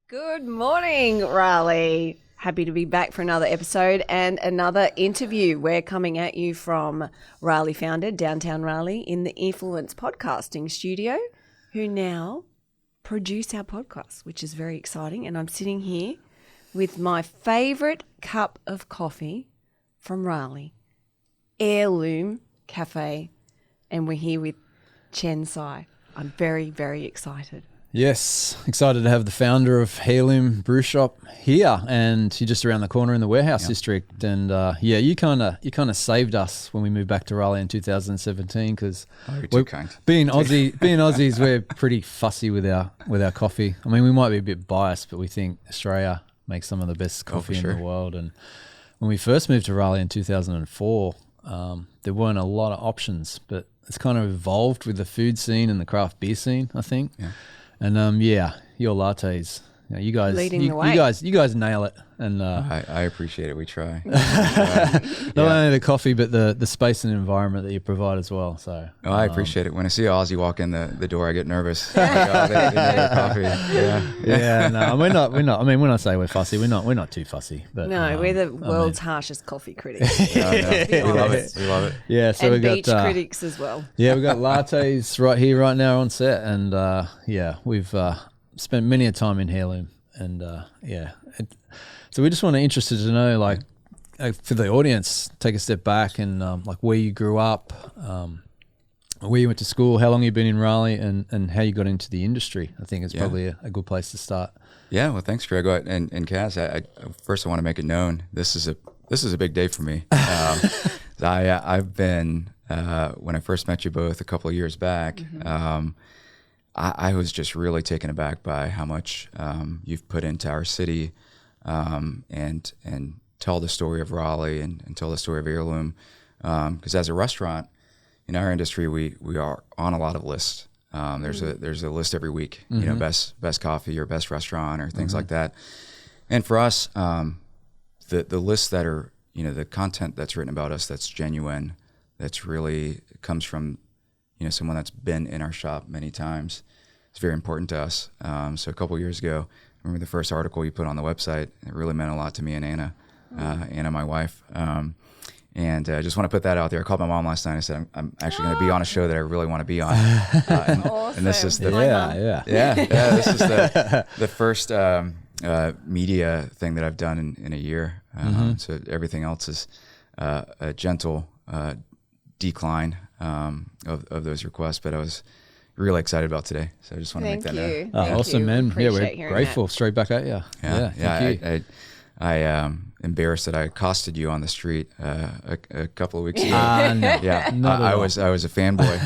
Good morning, Raleigh. Happy to be back for another episode and another interview. We're coming at you from Raleigh Founded, downtown Raleigh, in the Influence podcasting studio, who now produce our podcast, which is very exciting. And I'm sitting here with my favourite cup of coffee from Raleigh, Heirloom Cafe, and we're here with Chuan Tsay. I'm very, very excited. Yes, excited to have the founder of Heirloom Brewshop here, and you're just around the corner in the warehouse district. And you kind of saved us when we moved back to Raleigh in 2017 because being Aussies, we're pretty fussy with our coffee. I mean, we might be a bit biased, but we think Australia makes some of the best coffee in the world. And when we first moved to Raleigh in 2004, there weren't a lot of options, but it's kind of evolved with the food scene and the craft beer scene, I think. Yeah. And your lattes, you guys leading the way. You guys nail it. And I appreciate it. We try. Not only the coffee, but the space and environment that you provide as well. So I appreciate it. When I see an Aussie walk in the door, I get nervous. Like, they need coffee. Yeah. No, we're not. I mean, when I say we're fussy, we're not too fussy. But no, we're the world's harshest coffee critics. We love it. We love it. Yeah. So and we got beach critics as well. Yeah, we got lattes right here, right now on set, and we've spent many a time in Heirloom, and so we just want to interested to know, like, for the audience, take a step back and like where you grew up, where you went to school, how long you've been in Raleigh, and how you got into the industry. I think it's probably a good place to start. Yeah, well, thanks, Greg. And Kaz, first I want to make it known this is a big day for me. I've been when I first met you both a couple of years back. I was just really taken aback by how much you've put into our city, and tell the story of Raleigh and tell the story of Heirloom. Because as a restaurant in our industry, we are on a lot of lists. There's a list every week. You know, best coffee or best restaurant or things like that. And for us, the lists that are, the content that's written about us that's genuine, that's really comes from someone that's been in our shop many times. It's very important to us. So a couple of years ago, I remember the first article you put on the website. It really meant a lot to me and Anna, my wife. And I just want to put that out there. I called my mom last night. I said, I'm actually going to be on a show that I really want to be on. Awesome. And this is the this is the first media thing that I've done in a year. So everything else is a gentle decline of those requests, but I was really excited about today, so I just want to make that known. Awesome, man. We're grateful. That. Straight back at you. I embarrassed that I accosted you on the street a couple of weeks ago. I was a fanboy.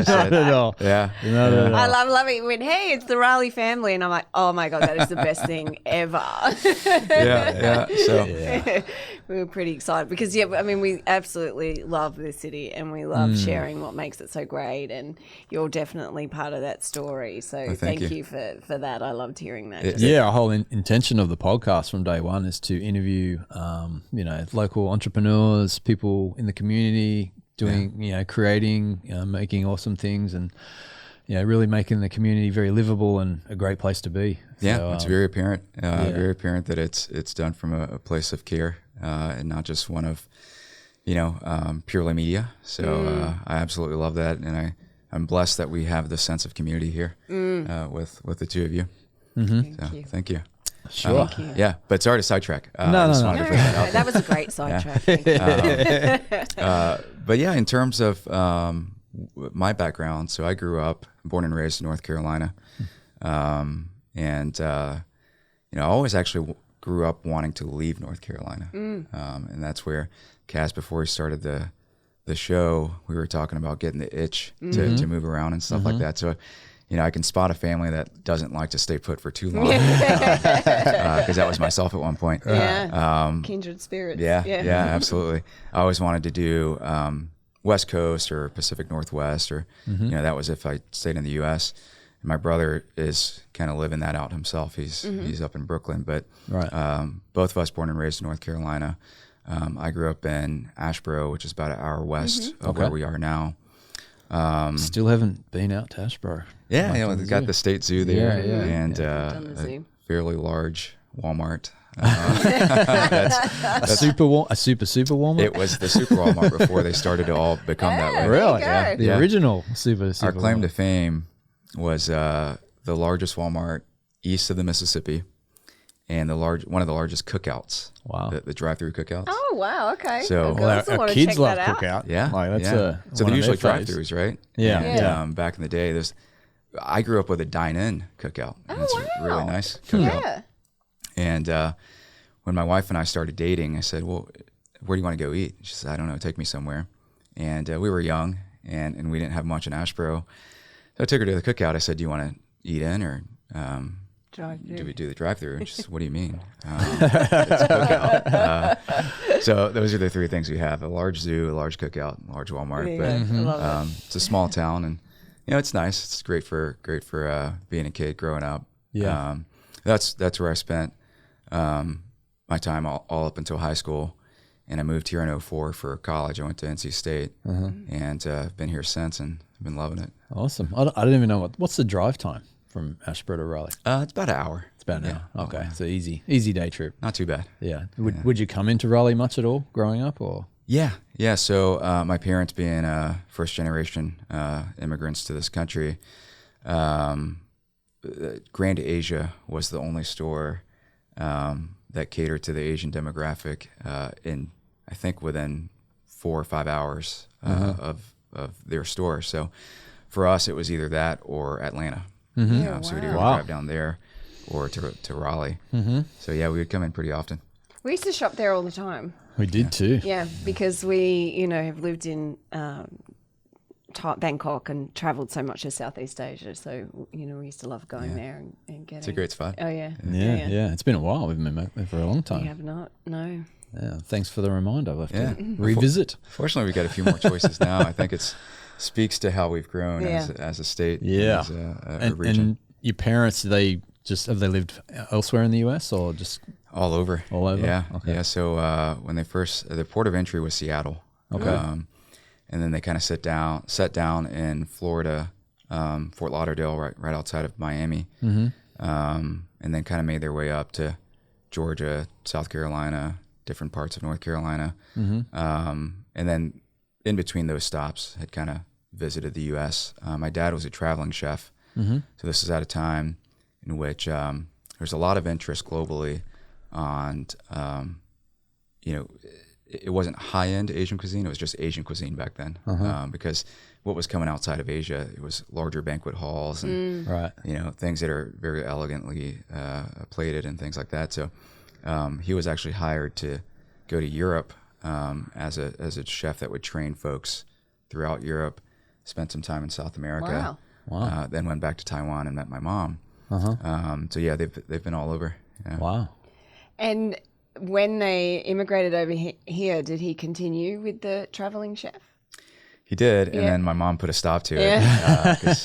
Not at all. Yeah, not at all. I love it. When hey, it's the Raleigh family, and I'm like, oh my god, that is the best thing ever. So we were pretty excited because we absolutely love this city and we love sharing what makes it so great, and you're definitely part of that story. So thank you for that. I loved hearing that. Our whole intention of the podcast from day one is to interview local entrepreneurs, people in the community doing creating, making awesome things, and really making the community very livable and a great place to be. It's very apparent. Very apparent that it's done from a place of care and not just one of purely media. So I absolutely love that, and I'm blessed that we have this sense of community here with the two of you. Thank you. Sure. But sorry to sidetrack. No. That was a great sidetrack. But in terms of my background, so I grew up, born and raised in North Carolina, and I always actually grew up wanting to leave North Carolina, and that's where Kaz, before he started the show, we were talking about getting the itch to move around and stuff like that. So. I can spot a family that doesn't like to stay put for too long, because that was myself at one point. Kindred spirits. Yeah, absolutely. I always wanted to do West Coast or Pacific Northwest, or that was if I stayed in the U.S. And my brother is kind of living that out himself. He's up in Brooklyn, but both of us born and raised in North Carolina. I grew up in Asheboro, which is about an hour west of where we are now. Still haven't been out to Asheboro. Yeah, we got the state zoo there, Yeah. and Done the zoo. fairly large Walmart. That's a super Walmart. It was the super Walmart before they started to all become that way. Really? Yeah. The original super Our claim Walmart. to fame was the largest Walmart east of the Mississippi, and one of the largest cookouts. Wow. The drive-through cookouts. Oh, wow. Okay. So- Cool. Well, I also our wanna kids check love that out. cookout. Yeah, Like that's yeah. a So one they're of usually their faves. drive-throughs, right? Yeah, And, yeah. back in the day, I grew up with a dine-in cookout. Oh, It's wow. a really nice cookout. Yeah. And when my wife and I started dating, I said, "Well, where do you want to go eat?" She said, "I don't know. Take me somewhere." And we were young, and we didn't have much in Asheboro. So I took her to the cookout. I said, "Do you want to eat in, or Drive-through. do we do the drive-through?" And she said, "What do you mean?" It's a cookout. So those are the three things we have: a large zoo, a large cookout, a large Walmart. Yeah, But I love it. it's a small town, and it's nice. It's great for being a kid growing up. Yeah. That's where I spent my time all up until high school, and I moved here in 2004 for college. I went to NC State, and I've been here since, and I've been loving it. Awesome. I didn't even know what's the drive time from Asheboro to Raleigh. It's about an hour. It's about an hour. Okay, so easy day trip. Not too bad. Yeah. Would you come into Raleigh much at all growing up, or? Yeah. So my parents being first generation immigrants to this country, Grand Asia was the only store that catered to the Asian demographic I think within 4 or 5 hours of their store. So for us, it was either that or Atlanta. Yeah, So we'd either Wow. drive down there or to Raleigh. So yeah, we would come in pretty often. We used to shop there all the time. We did too. Yeah, because we, have lived in Bangkok and travelled so much to Southeast Asia. So, we used to love going there and getting. It's a great spot. Oh, yeah. Yeah. It's been a while. We've been back there for a long We time. have not, no. Yeah. Thanks for the reminder. I'll have Yeah. to revisit. Fortunately, we got a few more choices now. I think it speaks to how we've grown Yeah. as a state, Yeah. as a And, region. and your parents, have they lived elsewhere in the US or just All over. All over? Yeah. Okay. Yeah. So when they first, the port of entry was Seattle. Okay. And then they kind of sat down in Florida, Fort Lauderdale, right outside of Miami. And then kind of made their way up to Georgia, South Carolina, different parts of North Carolina. And then in between those stops had kind of visited the U.S. My dad was a traveling chef. So this is at a time in which there's a lot of interest globally on, it wasn't high-end Asian cuisine. It was just Asian cuisine back then, because what was coming outside of Asia, it was larger banquet halls and right? things that are very elegantly plated and things like that. So he was actually hired to go to Europe as a chef that would train folks throughout Europe. Spent some time in South America. Wow. Then went back to Taiwan and met my mom. So yeah, they've been all over. Yeah. Wow. And when they immigrated over here, did he continue with the travelling chef? He did, and Yeah. then my mom put a stop to it because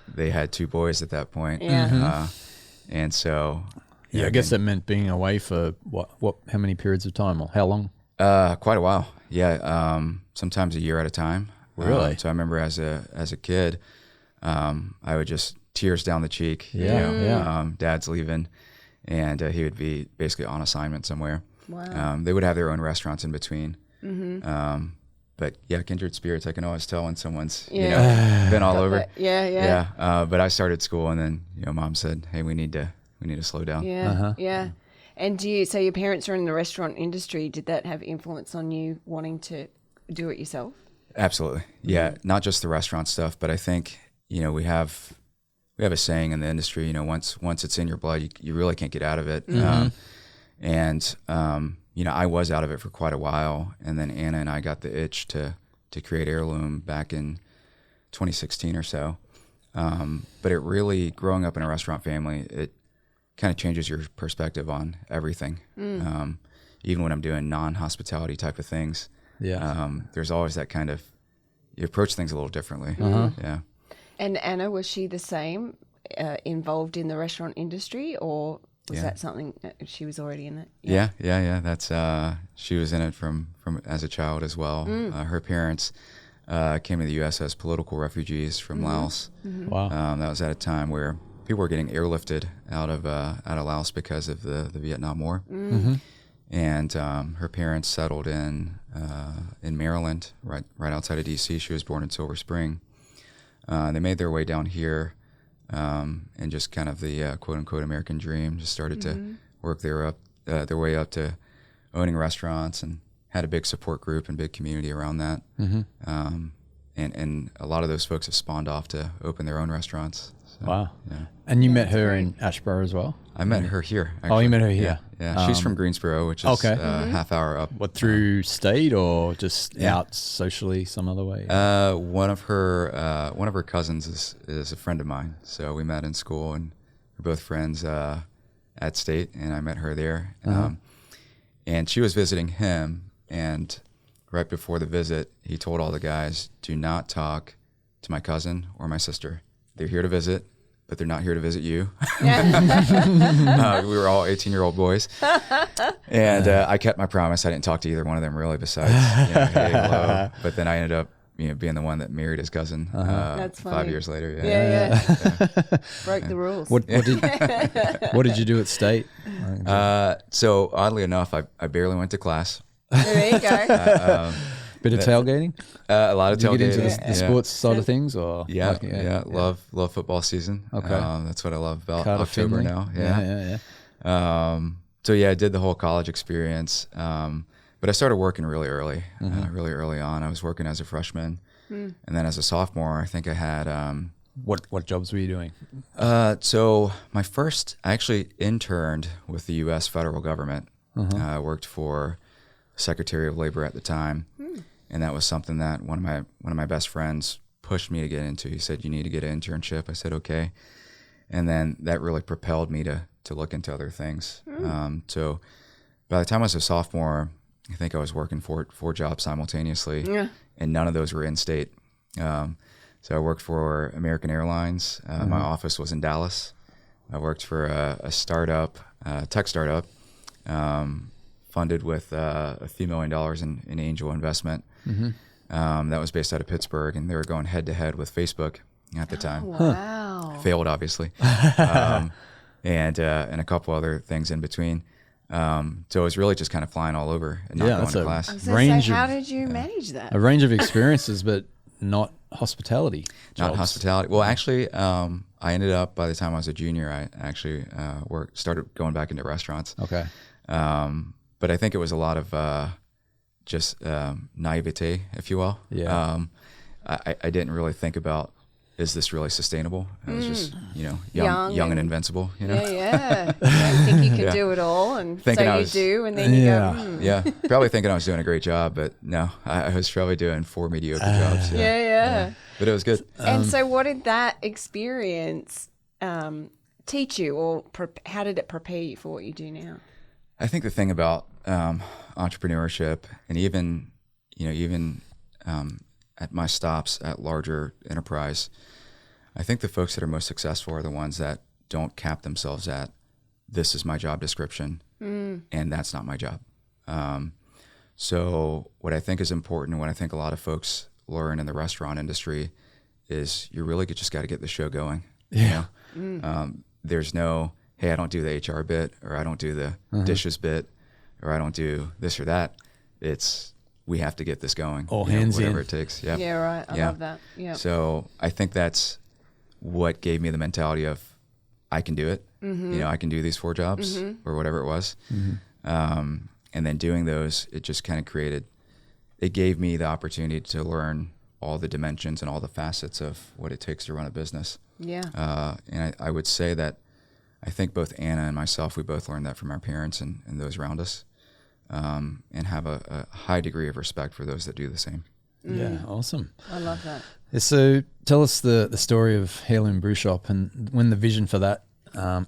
they had 2 boys at that point. Yeah. And so Yeah, I guess that meant being away for how many periods of time or how long? quite a while. Yeah, sometimes a year at a time. Really? So I remember as a kid, I would just tears down the cheek. Yeah. Dad's leaving, and he would be basically on assignment somewhere. Wow. They would have their own restaurants in between. But yeah, kindred spirits. I can always tell when someone's been all over. Yeah. But I started school, and then Mom said, "Hey, we need to slow down." Yeah. Yeah. And so your parents are in the restaurant industry. Did that have influence on you wanting to do it yourself? Absolutely. Yeah. Not just the restaurant stuff, but I think, we have a saying in the industry, once it's in your blood, you really can't get out of it. I was out of it for quite a while. And then Anna and I got the itch to create Heirloom back in 2016 or so. But it really, growing up in a restaurant family, it kind of changes your perspective on everything. Even when I'm doing non-hospitality type of things. Yeah. There's always that kind of, you approach things a little differently. Yeah. And Anna, was she the same, involved in the restaurant industry, or was that something she was already in it? Yeah. That's she was in it from as a child as well. Her parents came to the U.S. as political refugees from Laos. Wow. That was at a time where people were getting airlifted out of Laos because of the Vietnam War. Mm-hmm. And her parents settled in Maryland, right outside of D.C. She was born in Silver Spring. They made their way down here, and just kind of the quote unquote American dream. Just started to work their way up to owning restaurants, and had a big support group and big community around that. Mm-hmm. And a lot of those folks have spawned off to open their own restaurants. So, Wow. Yeah. And you met her in Asheboro as well? I met her here. Actually. Oh, you met her here? Yeah. She's from Greensboro, which is half hour up. What, through state or just out socially some other way? One of her cousins is a friend of mine. So we met in school, and we're both friends at state, and I met her there. And she was visiting him, and right before the visit, he told all the guys, do not talk to my cousin or my sister. They're here to visit, but they're not here to visit you. We were all 18-year-old boys. And I kept my promise. I didn't talk to either one of them really, besides, hey, hello. But then I ended up being the one that married his cousin That's 5 years later. Broke the rules. What did you do at state? So oddly enough, I barely went to class. There you go. Bit of tailgating? A lot of Did you tailgating. get into the sports side of things? Or Love football season. Okay. That's what I love about Carter October Finley. now. So I did the whole college experience. But I started working really early on. I was working as a freshman, and then as a sophomore, I think I had. What jobs were you doing? So I actually interned with the U.S. federal government. I worked for Secretary of Labor at the time, and that was something that one of my best friends pushed me to get into. He said, "You need to get an internship." I said, "Okay," and then that really propelled me to look into other things. So by the time I was a sophomore, I think I was working four jobs simultaneously, and none of those were in state. So I worked for American Airlines. My office was in Dallas. I worked for a startup, tech startup, funded with a few $1 million in angel investment. That was based out of Pittsburgh, and they were going head to head with Facebook at the time. Wow. Failed, obviously, and a couple other things in between. So it was really just kind of flying all over and not going to class. I was gonna say, how did you manage that? A range of experiences, but not hospitality. Not hospitality. Well, actually, I ended up, by the time I was a junior, I actually started going back into restaurants. Okay. But I think it was a lot of just naivete, if you will. Yeah. I didn't really think about, is this really sustainable? I was just, young and invincible. Yeah. You don't think you could do it all, and Thinking so you do, and then you go, Yeah, probably thinking I was doing a great job, but no, I was probably doing 4 mediocre jobs. Yeah. But it was good. And so what did that experience teach you, or how did it prepare you for what you do now? I think the thing about entrepreneurship, and even at my stops at larger enterprise, I think the folks that are most successful are the ones that don't cap themselves at, this is my job description, and that's not my job. So what I think is important, and what I think a lot of folks learn in the restaurant industry, is you really just got to get the show going. Yeah. There's no, hey, I don't do the HR bit, or I don't do the dishes bit, or I don't do this or that. It's, we have to get this going. All hands whatever in. it takes. Yeah. Yeah, right. I love that. Yeah. So I think that's what gave me the mentality of, I can do it. I can do these 4 jobs or whatever it was. And then doing those, it just kind of it gave me the opportunity to learn all the dimensions and all the facets of what it takes to run a business. Yeah. And I would say that I think both Anna and myself, we both learned that from our parents and those around us, and have a high degree of respect for those that do the same. Yeah, awesome. I love that. So tell us the story of Heirloom Brewshop and when the vision for that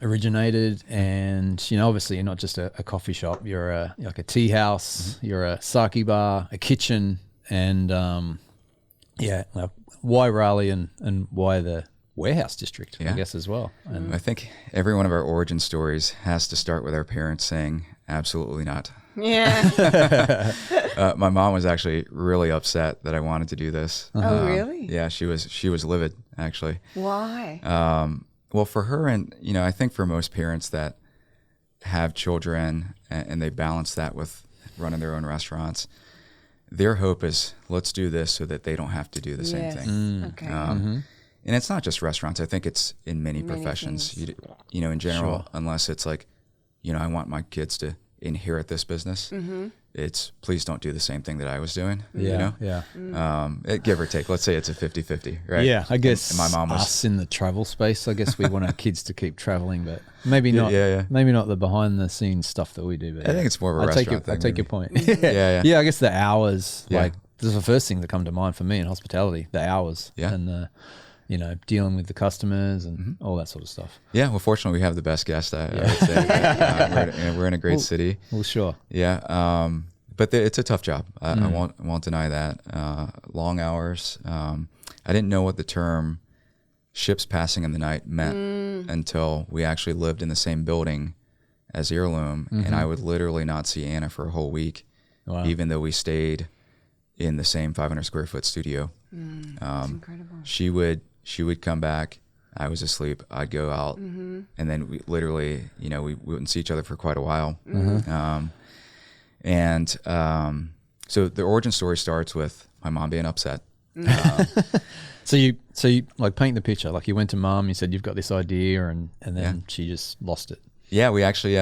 originated. And obviously you're not just a coffee shop. You're like a tea house. You're a sake bar, a kitchen, and why Raleigh and why the warehouse district? I guess as well. And I think every one of our origin stories has to start with our parents saying, "Absolutely not." Yeah. My mom was actually really upset that I wanted to do this. Oh, really? Yeah, she was livid, actually. Why? Well, for her, and I think for most parents that have children and they balance that with running their own restaurants, their hope is, let's do this so that they don't have to do the same thing. Okay. And it's not just restaurants. I think it's in many professions. In general, unless it's like, I want my kids to inherit this business. It's please don't do the same thing that I was doing. Give or take. Let's say it's a 50-50, right? Yeah, I guess and my mom was us in the travel space. I guess we want our kids to keep traveling, but maybe not. Maybe not the behind the scenes stuff that we do. But I think it's more of a restaurant thing. I take your point. Yeah. I guess the hours. Like this is the first thing that come to mind for me in hospitality. The hours. Yeah. And the dealing with the customers and all that sort of stuff. Yeah, well, fortunately, we have the best guest, I would say. We're in a great city. Well, sure. Yeah, but it's a tough job. I won't deny that. Long hours. I didn't know what the term ships passing in the night meant until we actually lived in the same building as Heirloom, and I would literally not see Anna for a whole week, even though we stayed in the same 500 square foot studio. That's incredible. She would come back. I was asleep. I'd go out, and then we literally, we wouldn't see each other for quite a while. So the origin story starts with my mom being upset. So you like paint the picture. Like you went to mom, you said you've got this idea, and then she just lost it. Yeah, we actually.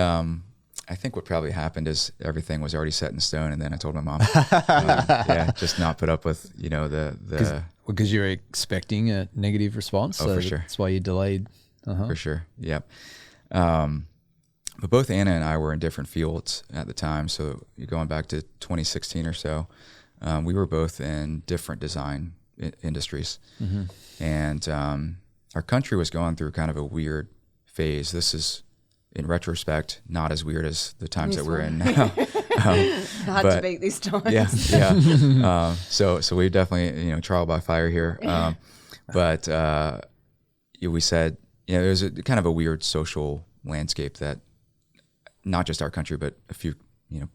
I think what probably happened is everything was already set in stone, and then I told my mom, just not put up with the because you're expecting a negative response. Oh, so for sure. That's why you delayed. For sure. Yep. But both Anna and I were in different fields at the time. So you're going back to 2016 or so, we were both in different design industries, and our country was going through kind of a weird phase. This is, in retrospect, not as weird as the times that we're in now. Hard to beat these times. Yeah. So we definitely, trial by fire here. But we said, there's a kind of a weird social landscape that not just our country, but a few,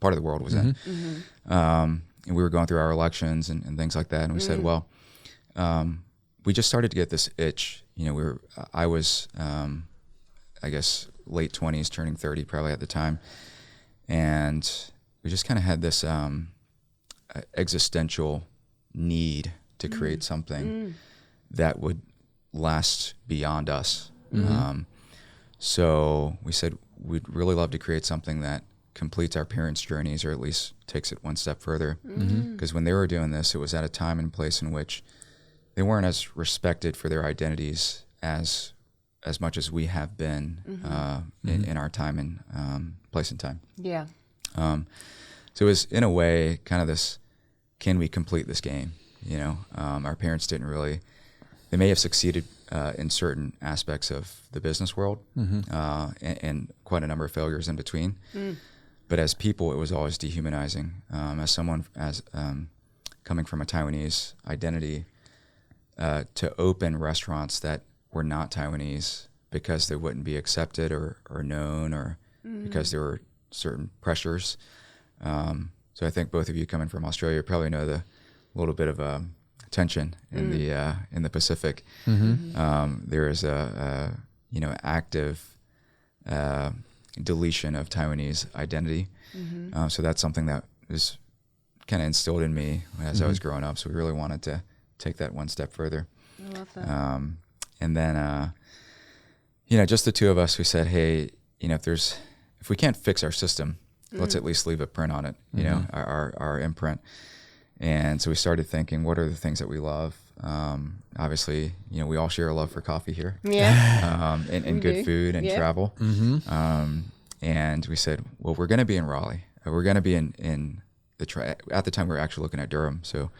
part of the world was in. And we were going through our elections and things like that. And we said, well, we just started to get this itch. I was, I guess, late 20s, turning 30 probably at the time. And we just kind of had this existential need to create something that would last beyond us. So we said we'd really love to create something that completes our parents' journeys, or at least takes it one step further. Because when they were doing this, it was at a time and place in which they weren't as respected for their identities as much as we have been in our time and place and time. Yeah. So it was, in a way, kind of this, can we complete this game? Our parents didn't really, they may have succeeded in certain aspects of the business world and quite a number of failures in between. But as people, it was always dehumanizing. As someone coming from a Taiwanese identity, to open restaurants that were not Taiwanese because they wouldn't be accepted or known, or because there were certain pressures. So I think both of you coming from Australia probably know the little bit of tension in the Pacific. There is a active deletion of Taiwanese identity. So that's something that was kind of instilled in me as I was growing up. So we really wanted to take that one step further. I love that. And then, just the two of us, we said, hey, if we can't fix our system, let's at least leave a print on it, our imprint. And so we started thinking, what are the things that we love? Obviously, we all share a love for coffee here. Yeah. And good food and travel. And we said, well, we're going to be in Raleigh. We're going to be in at the time we were actually looking at Durham. So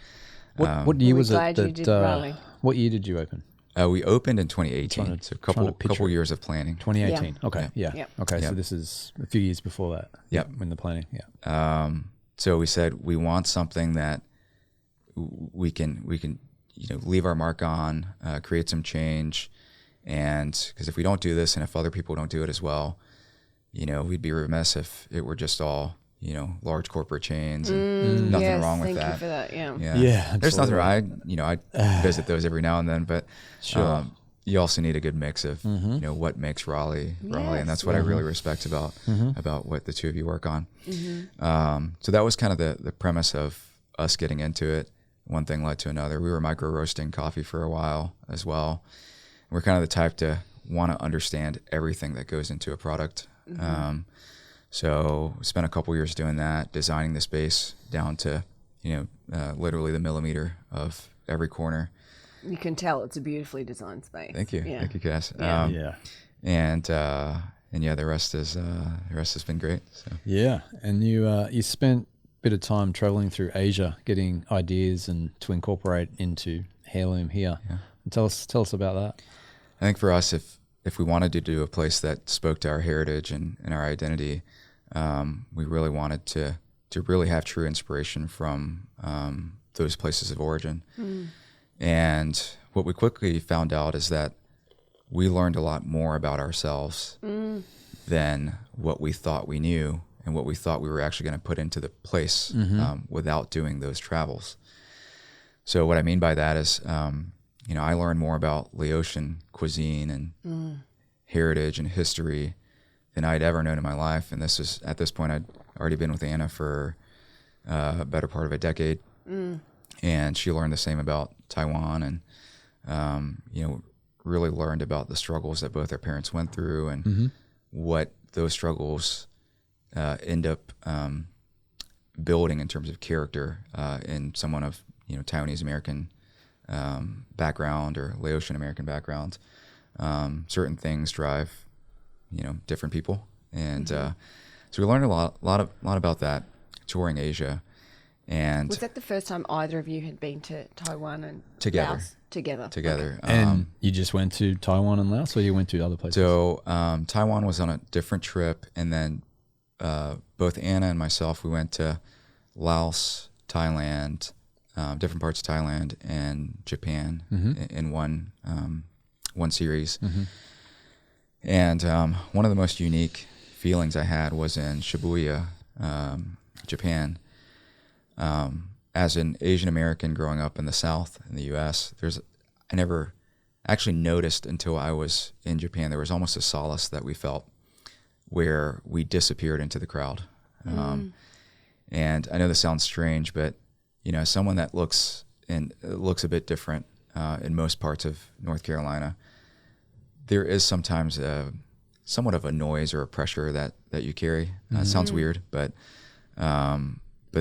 what year was it you did Raleigh. What year did you open? We opened in 2018, so a couple years of planning. 2018. Yeah. Okay. Yeah. Okay. So this is a few years before that. Yep. When the planning. Yeah. So we said we want something that we can leave our mark on, create some change, and because if we don't do this, and if other people don't do it as well, we'd be remiss if it were just all large corporate chains, and nothing wrong with that. Thank you for that. Yeah. There's nothing wrong. I visit those every now and then, but sure. you also need a good mix of, you know, what makes Raleigh, and that's what I really respect about what the two of you work on. So that was kind of the premise of us getting into it. One thing led to another. We were micro roasting coffee for a while as well. We're kind of the type to want to understand everything that goes into a product. So we spent a couple years doing that, designing the space down to, you know, literally the millimeter of every corner. You can tell it's a beautifully designed space. Thank you. Yeah. Thank you, Cass. And yeah, the rest has been great. So. Yeah. And you spent a bit of time traveling through Asia, getting ideas and to incorporate into Heirloom here. Yeah. And tell us about that. I think for us, if we wanted to do a place that spoke to our heritage and our identity, we really wanted to really have true inspiration from those places of origin. And what we quickly found out is that we learned a lot more about ourselves than what we thought we knew and what we thought we were actually going to put into the place without doing those travels. So what I mean by that is, you know, I learned more about Laotian cuisine and heritage and history than I'd ever known in my life. And this was, at this point, I'd already been with Anna for a better part of a decade. And she learned the same about Taiwan and, you know, really learned about the struggles that both our parents went through and what those struggles end up building in terms of character in someone of, you know, Taiwanese American background or Laotian American background. Certain things drive, you know, different people. And so we learned a lot about that touring Asia. And was that the first time either of you had been to Taiwan and together? Laos? Together. Okay. And you just went to Taiwan and Laos, or you went to other places? So Taiwan was on a different trip, and then both Anna and myself, we went to Laos, Thailand, different parts of Thailand, and Japan in one series. And one of the most unique feelings I had was in Shibuya, Japan. As an Asian American growing up in the South in the U.S., I never actually noticed until I was in Japan. There was almost a solace that we felt where we disappeared into the crowd. And I know this sounds strange, but you know, someone that looks a bit different in most parts of North Carolina, there is sometimes somewhat of a noise or a pressure that you carry. It sounds weird, but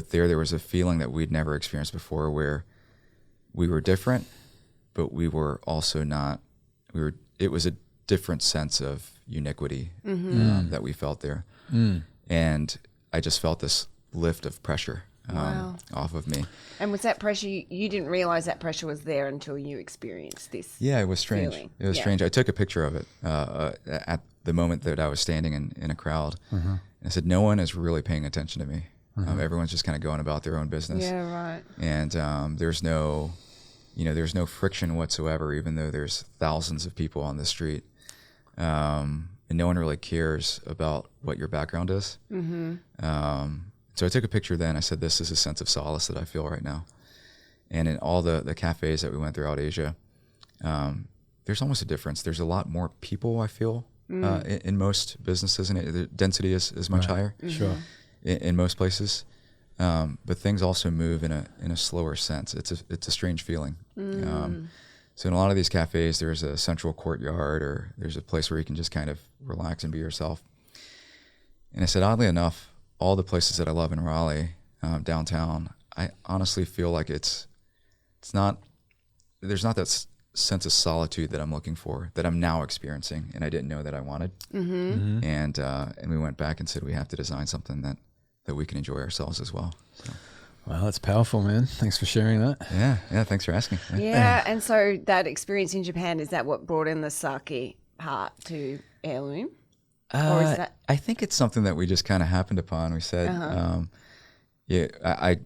there was a feeling that we'd never experienced before where we were different, but we were also not, it was a different sense of uniquity that we felt there. And I just felt this lift of pressure off of me. And was that pressure, you didn't realize that pressure was there until you experienced this? Yeah, it was strange. Feeling. It was strange. I took a picture of it at the moment that I was standing in a crowd. And I said, no one is really paying attention to me. Everyone's just kind of going about their own business. Yeah, right. And there's no friction whatsoever, even though there's thousands of people on the street. And no one really cares about what your background is. So I took a picture then. I said, this is a sense of solace that I feel right now. And in all the cafes that we went throughout Asia, there's almost a difference. There's a lot more people, I feel, in most businesses, and the density is much higher. Sure. In most places, but things also move in a slower sense. It's a strange feeling. So in a lot of these cafes, there's a central courtyard, or there's a place where you can just kind of relax and be yourself. And I said, oddly enough, all the places that I love in Raleigh, downtown, I honestly feel like there's not that sense of solitude that I'm looking for, that I'm now experiencing, and I didn't know that I wanted. And we went back and said, we have to design something that we can enjoy ourselves as well. So. Wow, that's powerful, man. Thanks for sharing that. Yeah, thanks for asking. Yeah, and so that experience in Japan, is that what brought in the sake part to Heirloom? Or is that? I think it's something that we just kind of happened upon. We said, I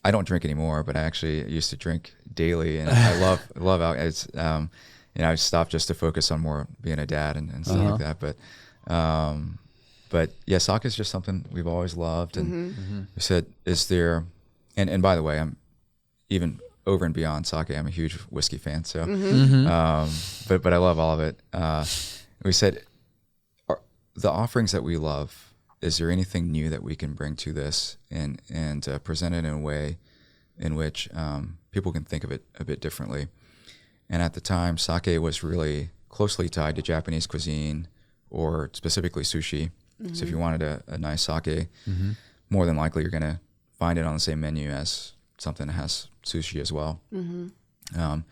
don't drink anymore, but I actually used to drink daily, and I love alcohol. It's I stopped just to focus on more being a dad and stuff like that. But yeah, sake is just something we've always loved, and we said, is there? And by the way, I'm even over and beyond sake. I'm a huge whiskey fan, so but I love all of it. We said, the offerings that we love, is there anything new that we can bring to this and present it in a way in which people can think of it a bit differently? And at the time, sake was really closely tied to Japanese cuisine, or specifically sushi. So if you wanted a nice sake, more than likely you're going to find it on the same menu as something that has sushi as well. So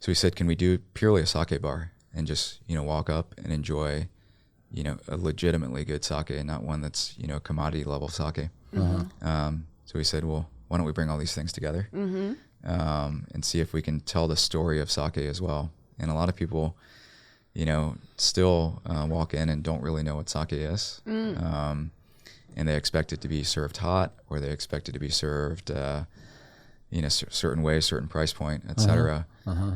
we said, can we do purely a sake bar and just, walk up and enjoy, a legitimately good sake and not one that's, commodity level sake. So we said, well, why don't we bring all these things together and see if we can tell the story of sake as well. And a lot of people, still walk in and don't really know what sake is. And they expect it to be served hot, or they expect it to be served, certain way, certain price point, etc.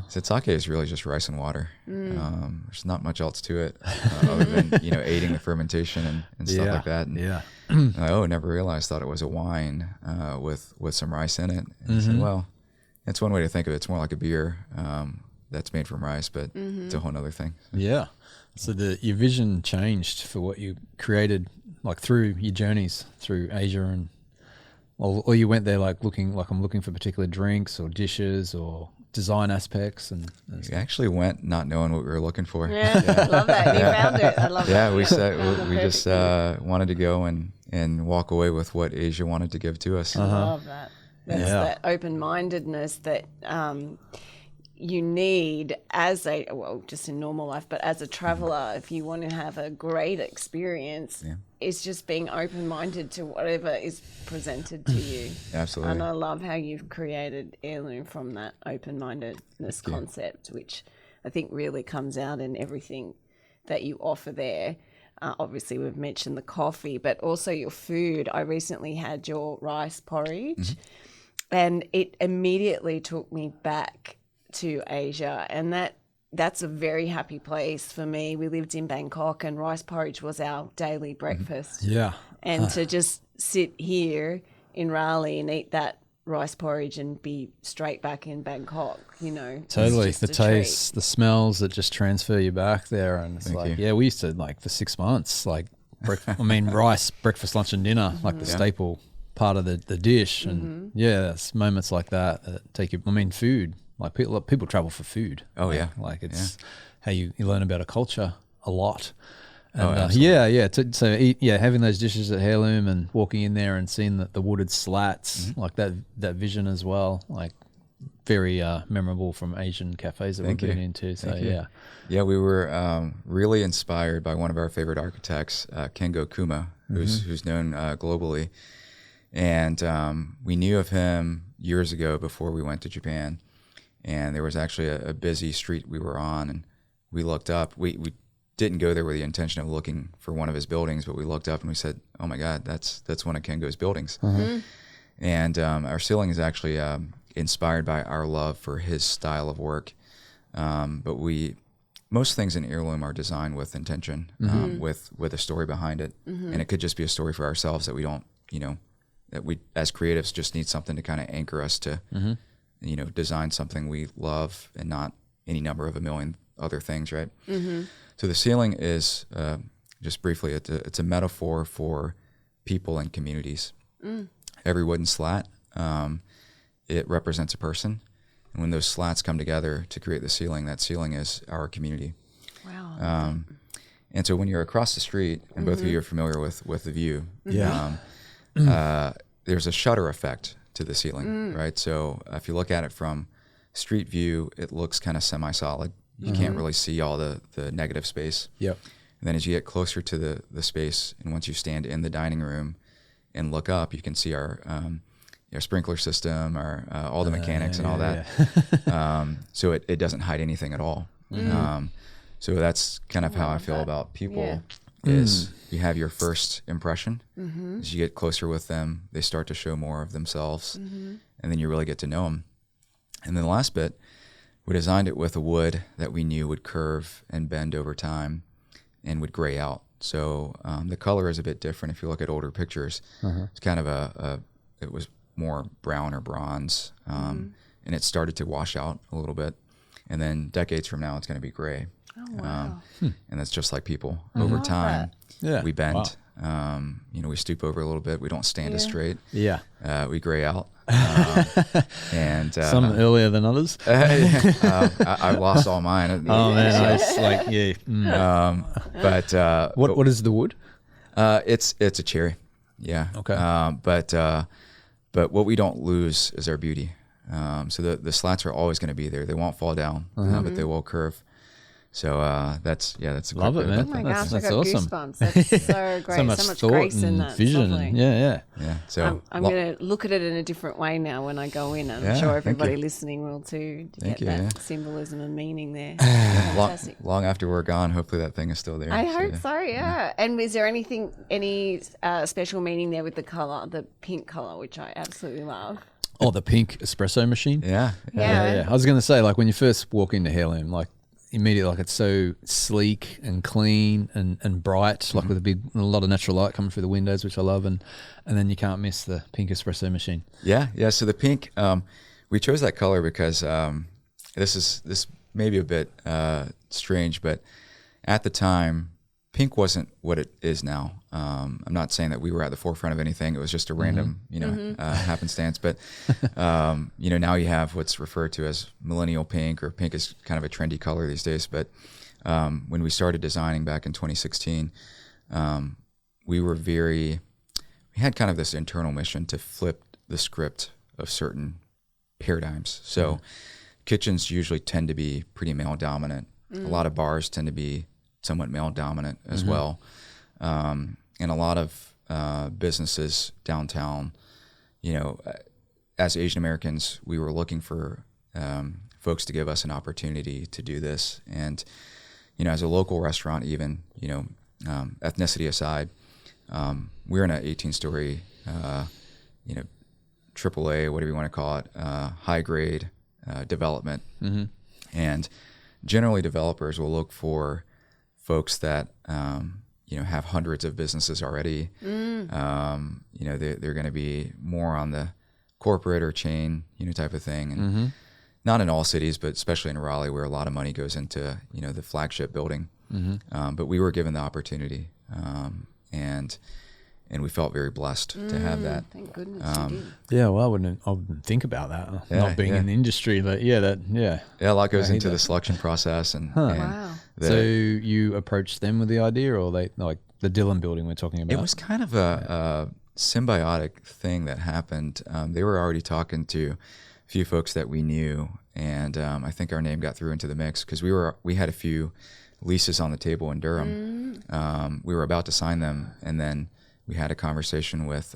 So sake is really just rice and water. There's not much else to it other than, aiding the fermentation and stuff like that. And I never realized, thought it was a wine with some rice in it. And I said, well, that's one way to think of it. It's more like a beer that's made from rice, but it's a whole other thing. Yeah. So your vision changed for what you created, like through your journeys through Asia, and or you went there like I'm looking for particular drinks or dishes or design aspects, and we actually went not knowing what we were looking for. Yeah, I love that. You found it. I love that. Yeah, we just wanted to go and walk away with what Asia wanted to give to us. I love that. That's that open-mindedness that you need just in normal life, but as a traveler, if you want to have a great experience, it's just being open-minded to whatever is presented to you. Absolutely. And I love how you've created Heirloom from that open-mindedness concept, which I think really comes out in everything that you offer there. Obviously, we've mentioned the coffee, but also your food. I recently had your rice porridge, and it immediately took me back to Asia, and that's a very happy place for me. We lived in Bangkok, and rice porridge was our daily breakfast. And to just sit here in Raleigh and eat that rice porridge and be straight back in Bangkok, totally. The taste, the smells that just transfer you back there, and it's we used to, like, for 6 months, like rice, breakfast, lunch, and dinner, like the staple part of the dish. And it's moments like that take you. food. Like people travel for food. Oh, yeah. Like it's how you learn about a culture a lot. And having those dishes at Heirloom and walking in there and seeing the wooded slats, like that vision as well, like very memorable from Asian cafes that we've been into. So yeah, we were really inspired by one of our favorite architects, Kengo Kuma, who's known globally, and we knew of him years ago before we went to Japan. And there was actually a busy street we were on, and we looked up. We didn't go there with the intention of looking for one of his buildings, but we looked up and we said, "Oh my God, that's one of Kengo's buildings." And our ceiling is actually inspired by our love for his style of work. But most things in Heirloom are designed with intention, with a story behind it, and it could just be a story for ourselves that we don't, that we as creatives just need something to kind of anchor us to. Design something we love and not any number of a million other things, right? So the ceiling is, just briefly, it's a metaphor for people and communities. Every wooden slat, it represents a person. And when those slats come together to create the ceiling, that ceiling is our community. Wow. And so when you're across the street, and both of you are familiar with the view, there's a shutter effect to the ceiling, right? So if you look at it from street view, it looks kind of semi-solid. You can't really see all the negative space. And then as you get closer to the space, and once you stand in the dining room and look up, you can see our sprinkler system, our all the mechanics and all that. So it doesn't hide anything at all. So that's kind of how I feel about people. Is you have your first impression. As you get closer with them, they start to show more of themselves, and then you really get to know them. And then the last bit, we designed it with a wood that we knew would curve and bend over time and would gray out. So the color is a bit different. If you look at older pictures, it's kind of it was more brown or bronze, and and it started to wash out a little bit. And then decades from now, it's going to be gray. Oh, wow. And that's just like people. Over time, we bend. Wow. We stoop over a little bit. We don't stand as straight. Yeah. We gray out. And some earlier than others. I lost all mine. Oh man, it's like what is the wood? It's a cherry. Yeah. Okay. But what we don't lose is our beauty. So the slats are always going to be there. They won't fall down, but they will curve. So that's a love it, man. Oh my gosh, that's I got awesome. Goosebumps. That's so great. So much thought grace in and that. vision. Lovely. Yeah. So I'm going to look at it in a different way now when I go in. I'm sure everybody listening will too. Thank you, that symbolism and meaning there. long after we're gone, hopefully that thing is still there. I hope so. Yeah. And is there any special meaning there with the color, the pink color, which I absolutely love? Oh, the pink espresso machine. Yeah. I was going to say, like when you first walk into Heirloom, like immediately, like it's so sleek and clean and bright, like with a lot of natural light coming through the windows, which I love, and then you can't miss the pink espresso machine. Yeah. So the pink, we chose that color because this may be a bit strange, but at the time, pink wasn't what it is now. I'm not saying that we were at the forefront of anything. It was just a random, happenstance. But now you have what's referred to as millennial pink, or pink is kind of a trendy color these days. But when we started designing back in 2016, we had kind of this internal mission to flip the script of certain paradigms. So kitchens usually tend to be pretty male dominant. A lot of bars tend to be somewhat male dominant as well. And a lot of businesses downtown, as Asian Americans, we were looking for folks to give us an opportunity to do this. And, as a local restaurant, even, ethnicity aside, we're in an 18-story, AAA, whatever you want to call it, high grade development. And generally developers will look for folks that have hundreds of businesses already. They're going to be more on the corporate or chain type of thing, and not in all cities, but especially in Raleigh, where a lot of money goes into the flagship building. But we were given the opportunity, and we felt very blessed to have that. Thank goodness you did. Yeah, well, I wouldn't think about that. Not being in the industry, but a lot goes into the selection process, and wow. So you approached them with the idea, or they, like the Dillon building we're talking about? It was kind of a symbiotic thing that happened. They were already talking to a few folks that we knew, and I think our name got through into the mix because we had a few leases on the table in Durham. We were about to sign them, and then we had a conversation with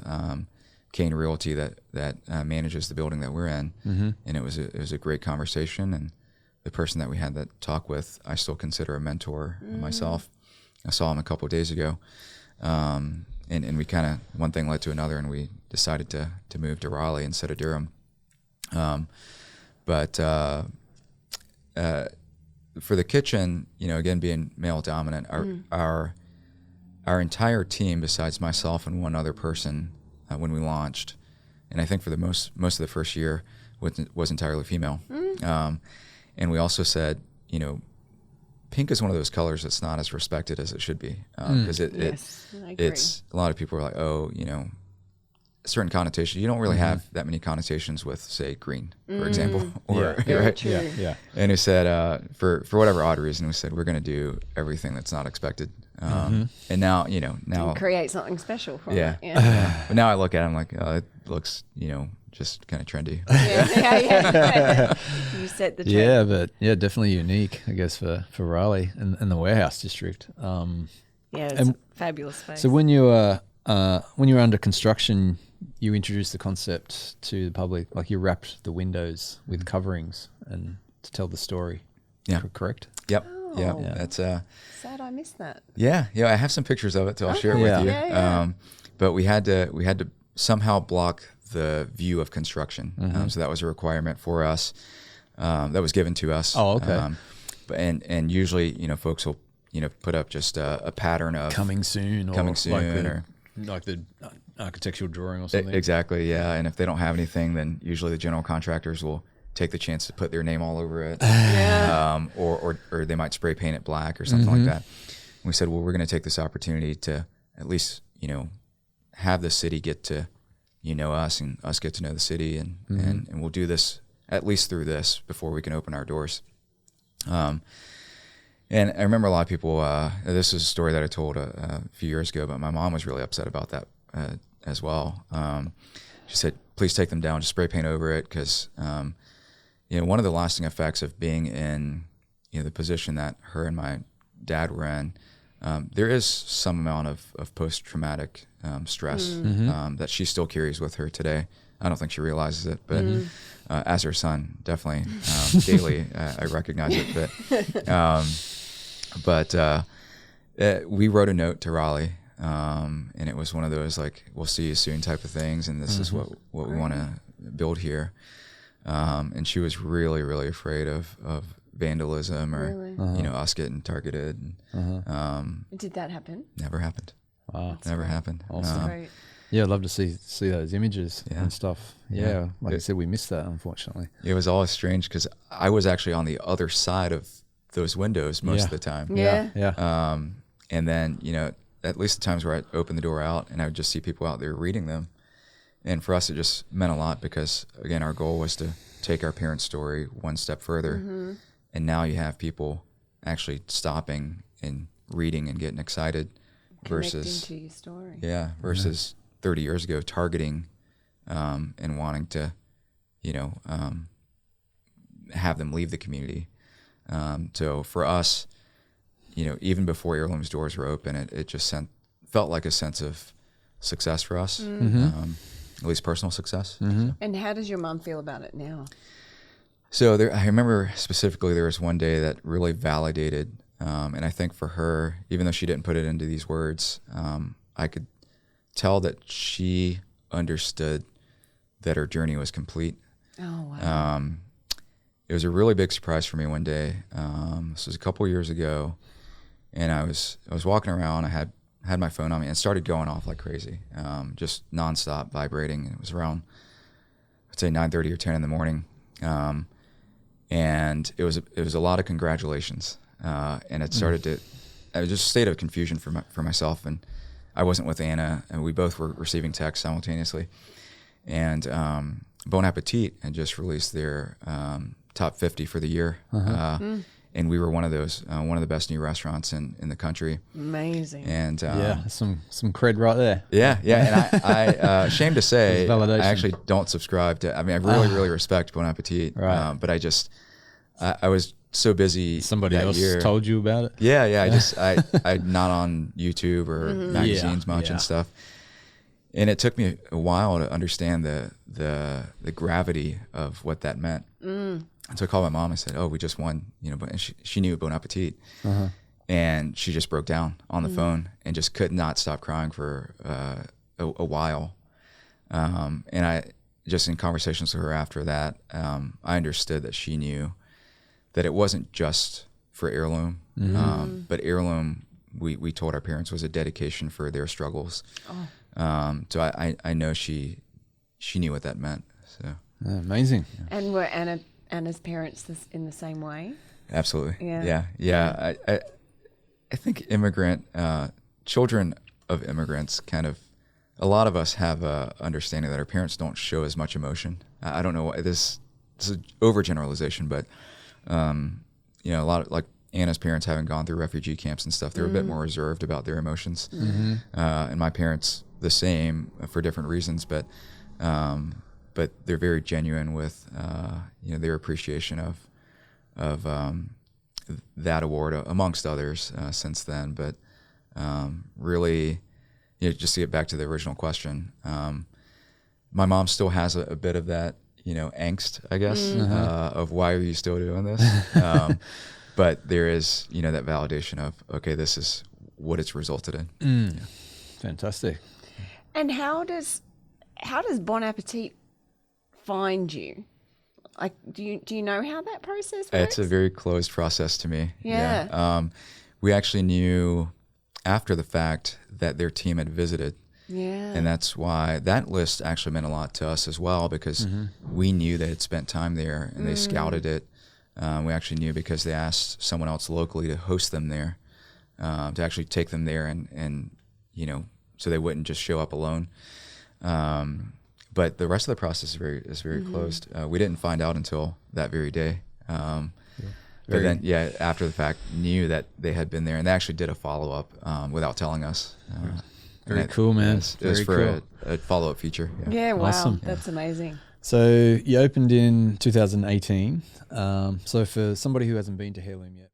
Kane Realty that manages the building that we're in, and it was a great conversation. And the person that we had that talk with, I still consider a mentor myself. I saw him a couple of days ago, and we kind of, one thing led to another, and we decided to move to Raleigh instead of Durham. But for the kitchen, again, being male dominant, our entire team, besides myself and one other person, when we launched, and I think for the most of the first year, was entirely female. And we also said, pink is one of those colors that's not as respected as it should be, because it's a lot of people are like, certain connotation. You don't really have that many connotations with, say, green, for example. Or right? True. Yeah. And we said, for whatever odd reason, we said we're going to do everything that's not expected. And now, And create something special from it. But now I look at it, I'm like, oh, it looks, just kind of trendy. Yeah. You set the trend. Yeah, but definitely unique, I guess, for Raleigh and the warehouse district. It's a fabulous space. So when you were under construction, you introduced the concept to the public, like you wrapped the windows with coverings and to tell the story. Yeah. Correct? Yep. Oh. Yeah. That's sad I missed that. Yeah. I have some pictures of it, so I'll share it with you. Yeah. But we had to somehow block the view of construction. So that was a requirement for us. That was given to us. Oh, okay. And usually, folks will, put up just a pattern of coming soon, like the architectural drawing or something. Exactly. Yeah. And if they don't have anything, then usually the general contractors will take the chance to put their name all over it, or they might spray paint it black or something like that. And we said, well, we're going to take this opportunity to at least, have the city get to, us, and us get to know the city, and we'll do this at least through this before we can open our doors. And I remember a lot of people, this is a story that I told a few years ago, but my mom was really upset about that as well. She said, please take them down, just spray paint over it, because one of the lasting effects of being in the position that her and my dad were in, there is some amount of post-traumatic stress that she still carries with her today. I don't think she realizes it, but as her son, definitely daily, I recognize it. But we wrote a note to Raleigh, and it was one of those like, we'll see you soon type of things, and this is what we want to build here. And she was really, really afraid of vandalism or us getting targeted. Did that happen? Never happened. Wow, never happened. Awesome. Great. Yeah, I'd love to see those images and stuff. Yeah, like I said, we missed that, unfortunately. It was always strange because I was actually on the other side of those windows most of the time. Yeah. And then, at least the times where I opened the door out and I would just see people out there reading them. And for us, it just meant a lot because, again, our goal was to take our parents' story one step further. And now you have people actually stopping and reading and getting excited versus connecting to your story. Versus 30 years ago targeting and wanting to, have them leave the community. So for us, even before Heirloom's doors were open, it just felt like a sense of success for us, at least personal success. And how does your mom feel about it now? So I remember specifically there was one day that really validated, and I think for her, even though she didn't put it into these words, I could tell that she understood that her journey was complete. Oh, wow. It was a really big surprise for me one day. This was a couple years ago, and I was walking around. I had my phone on me and it started going off like crazy, just nonstop vibrating. And it was around, I'd say 9:30 or 10 in the morning, and it was a lot of congratulations. And it started to, it was just a state of confusion for myself, and I wasn't with Anna, and we both were receiving texts simultaneously. And Bon Appetit had just released their top 50 for the year, and we were one of the best new restaurants in the country. Amazing. And some cred right there. And I ashamed to say, I actually don't subscribe to. I mean, I really respect Bon Appetit, right. but I was so busy. Somebody that else year. told you about it? I'm not on YouTube or magazines much and stuff. And it took me a while to understand the gravity of what that meant. And so I called my mom and said, "Oh, we just won," and she knew Bon Appetit, and she just broke down on the phone and just could not stop crying for a while. And I just in conversations with her after that, I understood that she knew that it wasn't just for Heirloom, but Heirloom, we told our parents, was a dedication for their struggles. So I know she knew what that meant. So amazing. And were Anna's parents in the same way? Absolutely. Yeah. I think children of immigrants kind of, a lot of us have a understanding that our parents don't show as much emotion. I don't know, this is overgeneralization, but a lot of, like, Anna's parents, having gone through refugee camps and stuff, they're a bit more reserved about their emotions. And my parents, the same, for different reasons, but they're very genuine with their appreciation of that award, amongst others, since then. But really, just to get back to the original question, my mom still has a bit of that angst, I guess, of why are you still doing this? But there is, that validation of, okay, this is what it's resulted in. Fantastic. And how does Bon Appetit find you? Like, do you know how that process works? It's a very closed process to me. Yeah. We actually knew after the fact that their team had visited, And that's why that list actually meant a lot to us as well, because we knew they had spent time there and they scouted it. We actually knew because they asked someone else locally to host them there, to actually take them there and so they wouldn't just show up alone. But the rest of the process is very closed. We didn't find out until that very day. But then, after the fact, knew that they had been there, and they actually did a follow-up without telling us. Very cool, man. It was for a follow-up feature. Yeah, wow. Awesome. That's amazing. So you opened in 2018. So for somebody who hasn't been to Heirloom yet,